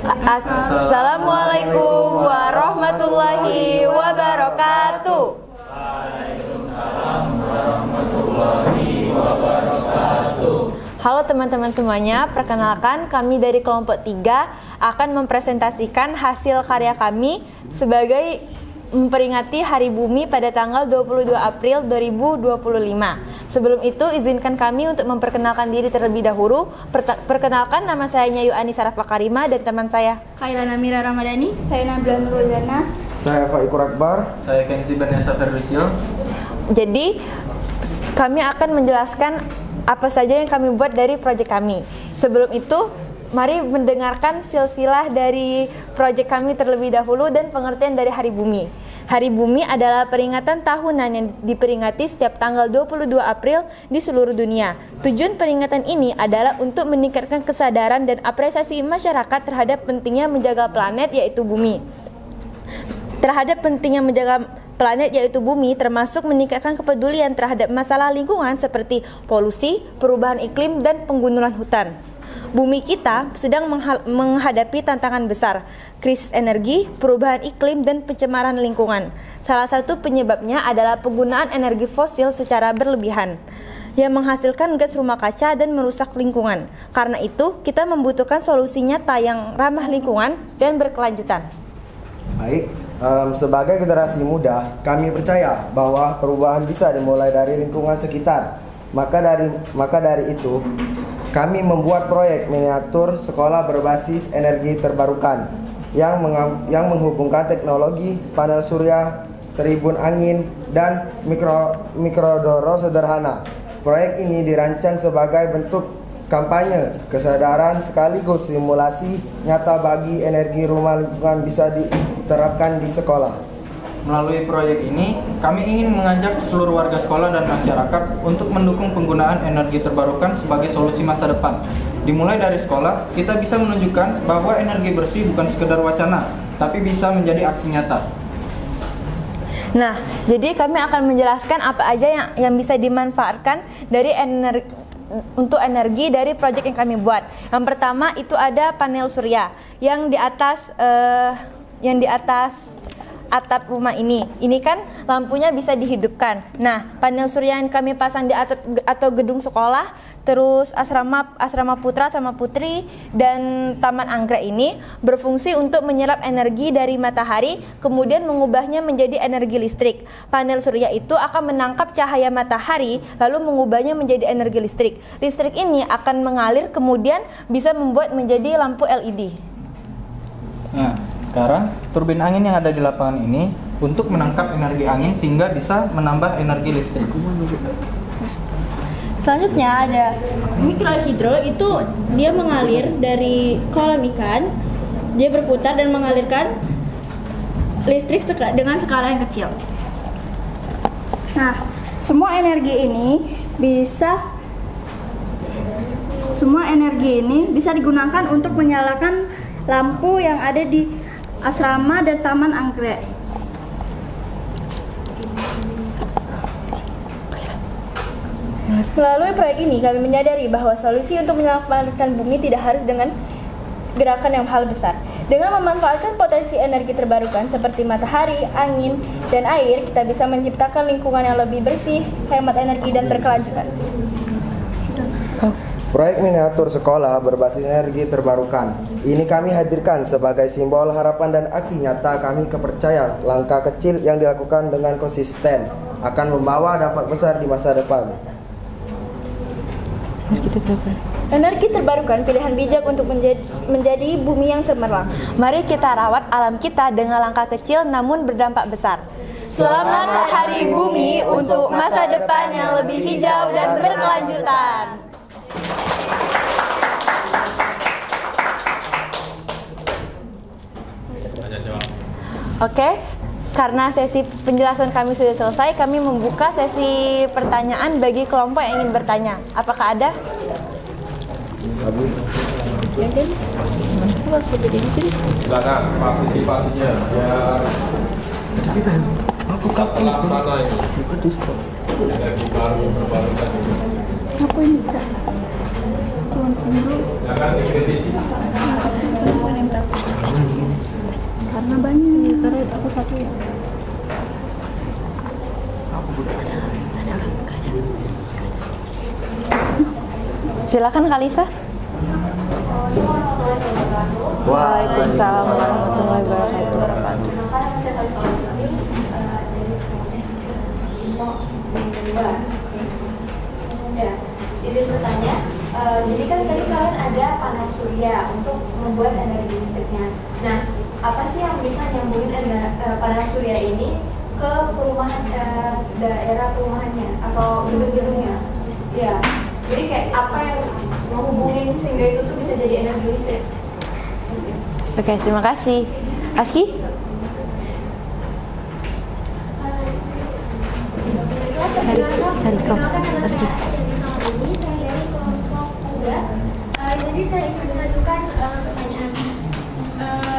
Assalamualaikum warahmatullahi wabarakatuh. Halo teman-teman semuanya, perkenalkan kami dari kelompok 3 akan mempresentasikan hasil karya kami sebagai memperingati Hari Bumi pada tanggal 22 April 2025. Sebelum itu, izinkan kami untuk memperkenalkan diri terlebih dahulu. Perkenalkan, nama saya Nyayu Anissa Raffakarima dan teman saya Khairana Mira Ramadhani. Saya Nabila Nuruljana. Saya Faikur Akbar. Saya Kenzi Bernesa Ferlisio. Jadi, kami akan menjelaskan apa saja yang kami buat dari proyek kami. Sebelum itu, mari mendengarkan silsilah dari proyek kami terlebih dahulu dan pengertian dari Hari Bumi. Hari Bumi adalah peringatan tahunan yang diperingati setiap tanggal 22 April di seluruh dunia. Tujuan peringatan ini adalah untuk meningkatkan kesadaran dan apresiasi masyarakat terhadap pentingnya menjaga planet yaitu bumi. Terhadap pentingnya menjaga planet yaitu bumi, termasuk meningkatkan kepedulian terhadap masalah lingkungan seperti polusi, perubahan iklim, dan penggundulan hutan. Bumi kita sedang menghadapi tantangan besar, krisis energi, perubahan iklim, dan pencemaran lingkungan. Salah satu penyebabnya adalah penggunaan energi fosil secara berlebihan yang menghasilkan gas rumah kaca dan merusak lingkungan. Karena itu, kita membutuhkan solusi nyata yang ramah lingkungan dan berkelanjutan. Baik, sebagai generasi muda, kami percaya bahwa perubahan bisa dimulai dari lingkungan sekitar. Maka dari itu, kami membuat proyek miniatur sekolah berbasis energi terbarukan yang menghubungkan teknologi panel surya, tribun angin, dan mikrodoro sederhana. Proyek ini dirancang sebagai bentuk kampanye kesadaran sekaligus simulasi nyata bagi energi rumah lingkungan bisa diterapkan di sekolah. Melalui proyek ini, kami ingin mengajak seluruh warga sekolah dan masyarakat untuk mendukung penggunaan energi terbarukan sebagai solusi masa depan. Dimulai dari sekolah, kita bisa menunjukkan bahwa energi bersih bukan sekedar wacana, tapi bisa menjadi aksi nyata. Nah, jadi kami akan menjelaskan apa aja yang bisa dimanfaatkan dari untuk energi dari proyek yang kami buat. Yang pertama itu ada panel surya yang di atas atap rumah ini. Ini kan lampunya bisa dihidupkan. Nah, panel surya yang kami pasang di atap atau gedung sekolah, terus asrama putra sama putri dan taman anggrek ini berfungsi untuk menyerap energi dari matahari, kemudian mengubahnya menjadi energi listrik. Panel surya itu akan menangkap cahaya matahari lalu mengubahnya menjadi energi listrik. Listrik ini akan mengalir kemudian bisa membuat menjadi lampu LED. Nah, sekarang turbin angin yang ada di lapangan ini untuk menangkap energi angin sehingga bisa menambah energi listrik. Selanjutnya ada mikrohidro, itu dia mengalir dari kolam ikan, dia berputar dan mengalirkan listrik dengan skala yang kecil. Nah, semua energi ini bisa digunakan untuk menyalakan lampu yang ada di asrama dan taman anggrek. Melalui proyek ini kami menyadari bahwa solusi untuk menyelamatkan bumi tidak harus dengan gerakan yang hal besar. Dengan memanfaatkan potensi energi terbarukan seperti matahari, angin, dan air, kita bisa menciptakan lingkungan yang lebih bersih, hemat energi, dan berkelanjutan. Proyek miniatur sekolah berbasis energi terbarukan ini kami hadirkan sebagai simbol harapan dan aksi nyata kami kepercayaan langkah kecil yang dilakukan dengan konsisten akan membawa dampak besar di masa depan. Energi terbarukan pilihan bijak untuk menjadi bumi yang cemerlang. Mari kita rawat alam kita dengan langkah kecil namun berdampak besar. Selamat Hari Bumi untuk masa depan yang lebih hijau dan berkelanjutan. Oke, karena sesi penjelasan kami sudah selesai, kami membuka sesi pertanyaan bagi kelompok yang ingin bertanya. Apakah ada? Silakan partisipasinya ya. Pelaksana ini energi baru terbarukan ini. Apa ini, Cak? Tuan Sindro. Jangan dikritisi. Terima kasih. Silakan Kalisa. Waalaikumsalam warahmatullahi wabarakatuh. Ya, izin bertanya. Jadi kan tadi kalian ada panel surya untuk membuat energi listriknya. Nah, apa sih yang bisa nyambungin panel surya ini ke perumahan, daerah perumahannya atau gedung-gedungnya? Ya, jadi kayak apa yang menghubungin sehingga itu tuh bisa jadi energi listrik? Oke, terima kasih. Aski? Cari kau, Aski. Jadi saya ingin mengajukan pertanyaan.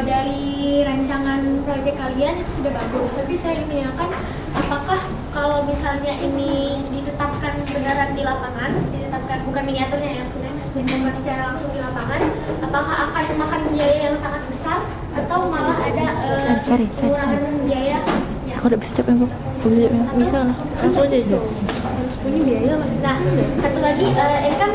Dari rancangan proyek kalian itu sudah bagus, tapi saya ingin menanyakan apakah kalau misalnya ini ditetapkan beneran di lapangan, ditetapkan bukan miniaturnya yang ditetapkan secara langsung di lapangan, apakah akan memakan biaya yang sangat besar atau malah ada pengurangan biaya? Ya. Kau udah bisa jawab yang Bisa langsung aja itu. Ini biaya lah. Nah, satu lagi, ini kan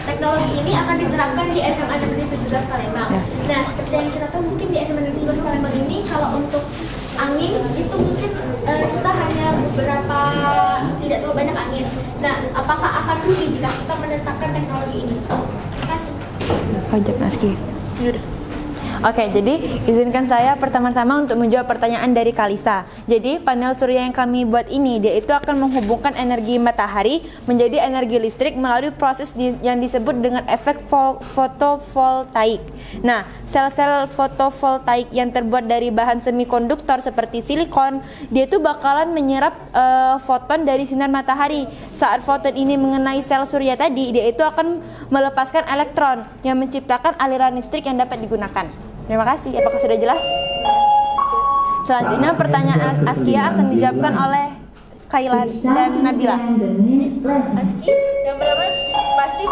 teknologi ini akan diterapkan di SMA Negeri 17 Palembang. Ya. Nah, seperti yang kita tahu mungkin di SMA Negeri 17 Palembang ini kalau untuk angin itu mungkin kita hanya beberapa, tidak terlalu banyak angin. Nah, apakah akan rugi jika kita menetapkan teknologi ini? Terima kasih. Kau jawab Aski. Oke, jadi izinkan saya pertama-tama untuk menjawab pertanyaan dari Kalisa. Jadi, panel surya yang kami buat ini, dia itu akan menghubungkan energi matahari menjadi energi listrik melalui proses yang disebut dengan efek fotovoltaik. Nah, sel-sel fotovoltaik yang terbuat dari bahan semikonduktor seperti silikon, dia itu bakalan menyerap foton dari sinar matahari. Saat foton ini mengenai sel surya tadi, dia itu akan melepaskan elektron yang menciptakan aliran listrik yang dapat digunakan. Terima kasih. Apakah sudah jelas? Selanjutnya pertanyaan Askia akan dijawabkan oleh Kaila dan Nabila. Aski, yang pertama pasti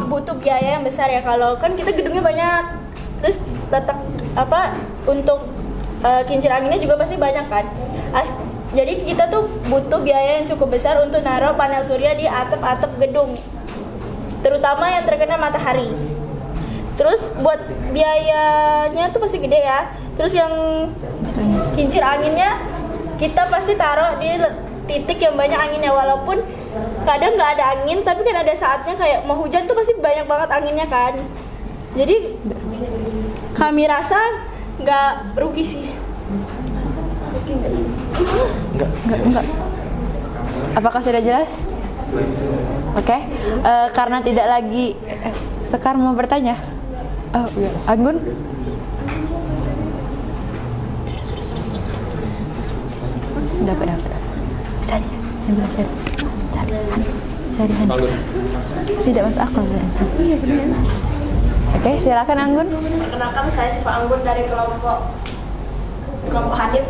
butuh biaya yang besar ya. Kalau kan kita gedungnya banyak, terus letak untuk kincir anginnya juga pasti banyak kan. Jadi kita tuh butuh biaya yang cukup besar untuk naruh panel surya di atap-atap gedung, terutama yang terkena matahari. Terus buat biayanya tuh pasti gede ya. Terus yang kincir anginnya kita pasti taruh di titik yang banyak anginnya, walaupun kadang nggak ada angin, tapi kan ada saatnya kayak mau hujan tuh pasti banyak banget anginnya kan. Jadi kami rasa nggak rugi sih. Enggak. Apakah sudah jelas? Oke. Karena tidak lagi Sekar mau bertanya. Oh, iya. Anggun? Dapat. Bisa aja. Cari. Tidak masuk akal. Oke, silakan Anggun. Perkenalkan, saya Siva Anggun dari kelompok Hanif.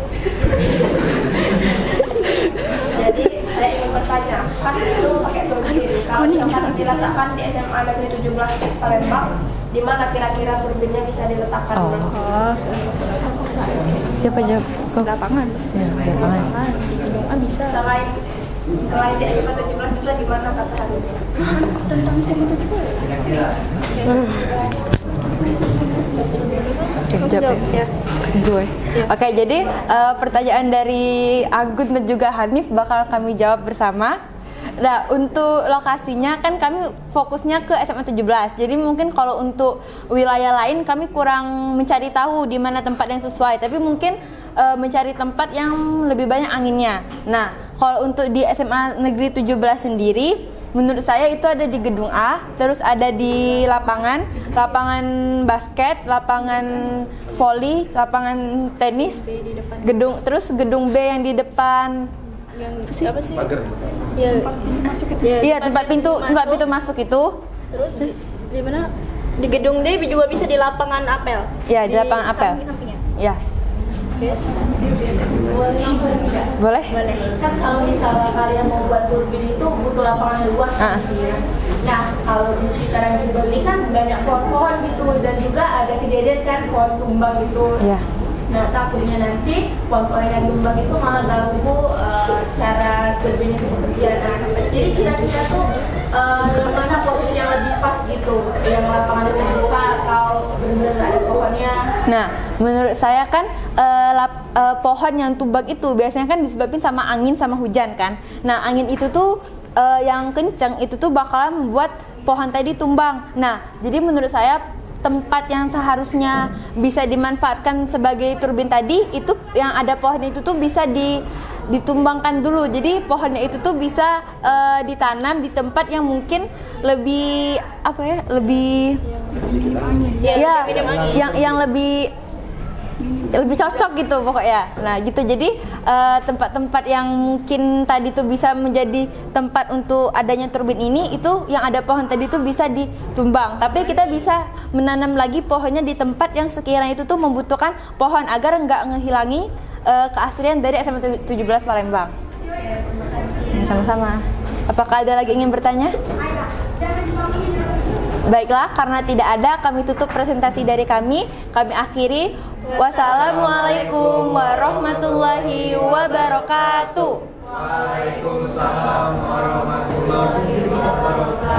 Jadi saya ingin bertanya, kan itu pakai turbin. Kalau misalkan diletakkan di SMA Negeri 17 Palembang, di mana kira-kira turbinnya bisa diletakkan? Siapa jawab? Lapangan. Ya, lapangan. Bisa. Selain di SMA 17 juga di mana kata Hanif? Tentang SMA 17. Jawab ya. Gue. Oke, jadi pertanyaan dari Anggun dan juga Hanif bakal kami jawab bersama. Nah, untuk lokasinya kan kami fokusnya ke SMA 17. Jadi mungkin kalau untuk wilayah lain kami kurang mencari tahu di mana tempat yang sesuai, tapi mungkin mencari tempat yang lebih banyak anginnya. Nah, kalau untuk di SMA Negeri 17 sendiri, menurut saya itu ada di gedung A, terus ada di lapangan basket, lapangan voli, lapangan tenis, gedung B yang di depan. Yang apa sih? Pagar. Ya, tempat pintu masuk itu. Iya, tempat pintu masuk itu. Terus di mana? Di gedung D juga bisa di lapangan apel. Iya, di lapangan apel. Samping-sampingnya. Iya. Boleh? Kan kalau misalnya kalian mau buat turbin itu butuh lapangan luas gitu ya. Nah, kalau di sekitaran Jubel ini kan banyak pohon-pohon gitu, dan juga ada kejadian kan pohon tumbang gitu. Iya. Nah, takutnya nanti pohon-pohon yang tumbang itu malah ganggu cara turbin itu bekerja. Nah, jadi kira-kira tuh yang mana posisi yang lebih pas gitu, yang lapangan terbuka atau benar-benar nggak ada pohonnya? Nah, menurut saya kan pohon yang tumbang itu biasanya kan disebabkan sama angin sama hujan kan. Nah, angin itu tuh yang kencang itu tuh bakalan membuat pohon tadi tumbang. Nah, jadi menurut saya tempat yang seharusnya bisa dimanfaatkan sebagai turbin tadi itu yang ada pohon itu tuh bisa ditumbangkan dulu. Jadi pohonnya itu tuh bisa ditanam di tempat yang mungkin lebih yang lebih cocok gitu pokoknya. Nah gitu, jadi tempat-tempat yang mungkin tadi tuh bisa menjadi tempat untuk adanya turbin ini, itu yang ada pohon tadi tuh bisa ditumbang. Tapi kita bisa menanam lagi pohonnya di tempat yang sekiranya itu tuh membutuhkan pohon agar nggak ngehilangi keaslian dari SMA 17 Palembang. Sama-sama. Apakah ada lagi ingin bertanya? Baiklah, karena tidak ada, kami tutup presentasi dari kami. Kami akhiri. Wassalamualaikum warahmatullahi wabarakatuh. Waalaikumsalam warahmatullahi wabarakatuh.